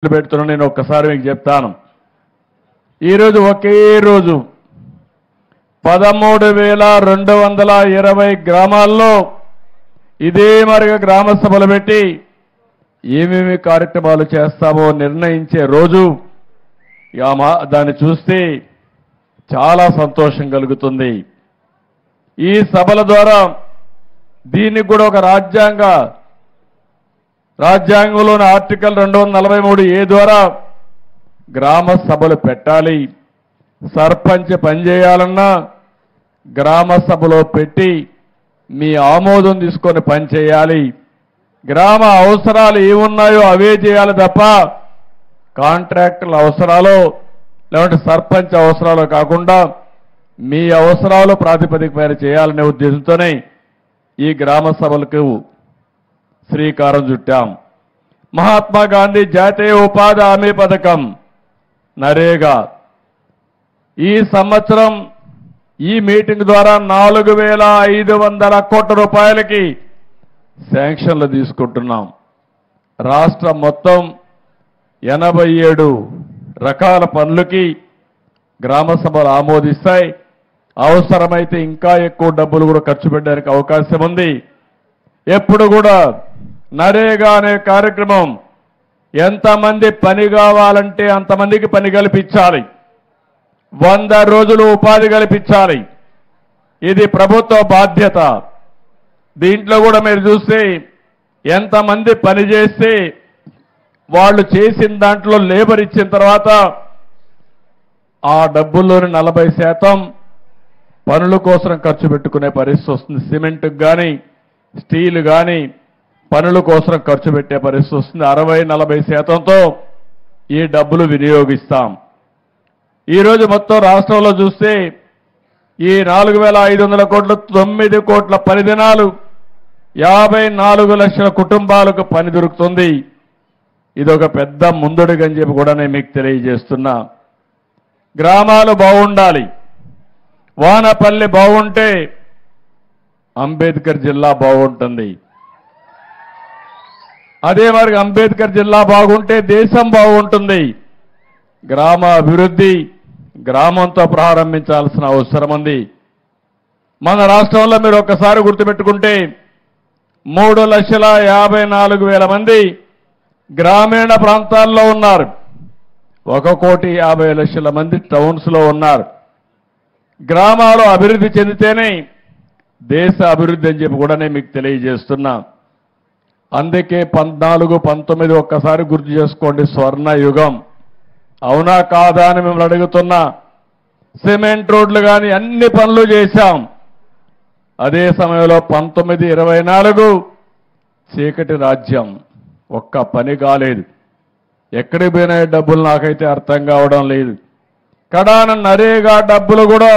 పెడుతున్నా నేను ఒక్కసారి మీకు చెప్తాను. ఈరోజు ఒకే రోజు 13,220 గ్రామాల్లో ఇదే మరిగా గ్రామ సభలు పెట్టి ఏమేమి కార్యక్రమాలు చేస్తామో నిర్ణయించే రోజు. దాన్ని చూస్తే చాలా సంతోషం కలుగుతుంది. ఈ సభల ద్వారా దీనికి కూడా ఒక రాజ్యాంగంలోని ఆర్టికల్ 243A ద్వారా గ్రామ సభలు పెట్టాలి. సర్పంచ్ పనిచేయాలన్నా గ్రామ సభలో పెట్టి మీ ఆమోదం తీసుకొని పనిచేయాలి. గ్రామ అవసరాలు ఏమున్నాయో అవే చేయాలి తప్ప కాంట్రాక్టుల అవసరాలు లేదంటే సర్పంచ్ అవసరాలు కాకుండా మీ అవసరాలు ప్రాతిపదిక పైన చేయాలనే ఉద్దేశంతోనే ఈ గ్రామ సభలకు శ్రీకారం చుట్టాం. మహాత్మా గాంధీ జాతీయ ఉపాధి హామీ పథకం నరేగా ఈ సంవత్సరం ఈ మీటింగ్ ద్వారా 4,500 కోట్ల రూపాయలకి శాంక్షన్లు తీసుకుంటున్నాం. రాష్ట్రం మొత్తం 87 రకాల పనులకి గ్రామ సభలు ఆమోదిస్తాయి. అవసరమైతే ఇంకా ఎక్కువ డబ్బులు కూడా ఖర్చు పెట్టడానికి అవకాశం ఉంది. ఎప్పుడు కూడా నరేగా అనే కార్యక్రమం ఎంతమంది పని కావాలంటే అంతమందికి పని కల్పించాలి. 100 రోజులు ఉపాధి కల్పించాలి. ఇది ప్రభుత్వ బాధ్యత. దీంట్లో కూడా మీరు చూస్తే ఎంతమంది పని చేస్తే వాళ్ళు చేసిన దాంట్లో లేబర్ ఇచ్చిన తర్వాత ఆ డబ్బుల్లోని 40% పనుల కోసం ఖర్చు పెట్టుకునే పరిస్థితి వస్తుంది. సిమెంట్కి కానీ స్టీల్ కానీ పనుల కోసం ఖర్చు పెట్టే పరిస్థితి వస్తుంది. 60-40%తో ఈ డబ్బులు వినియోగిస్తాం. ఈరోజు మొత్తం రాష్ట్రంలో చూస్తే ఈ 4,500 కోట్లు 9 కోట్ల పని దినాలు 54 లక్షల కుటుంబాలకు పని దొరుకుతుంది. ఇదొక పెద్ద ముందడుగని చెప్పి కూడా నేను మీకు తెలియజేస్తున్నా. గ్రామాలు బాగుండాలి. వానపల్లి బాగుంటే అంబేద్కర్ జిల్లా బాగుంటుంది. అదే మరి అంబేద్కర్ జిల్లా బాగుంటే దేశం బాగుంటుంది. గ్రామ అభివృద్ధి గ్రామంతో ప్రారంభించాల్సిన అవసరం ఉంది. మన రాష్ట్రంలో మీరు ఒక్కసారి గుర్తుపెట్టుకుంటే 3,54,000 మంది గ్రామీణ ప్రాంతాల్లో ఉన్నారు. 1,50,00,000 మంది టౌన్స్లో ఉన్నారు. గ్రామాలు అభివృద్ధి చెందితేనే దేశ అభివృద్ధి అని చెప్పి కూడా నేను మీకు తెలియజేస్తున్నా. అందుకే 14-19 ఒక్కసారి గుర్తు చేసుకోండి, స్వర్ణ యుగం. అవునా కాదా అని మిమ్మల్ని అడుగుతున్నా. సిమెంట్ రోడ్లు కానీ అన్ని పనులు చేశాం. అదే సమయంలో 19-24 చీకటి రాజ్యం. ఒక్క పని కాలేదు. ఎక్కడికి పోయినా డబ్బులు నాకైతే అర్థం కావడం లేదు. కడాన నరేగా డబ్బులు కూడా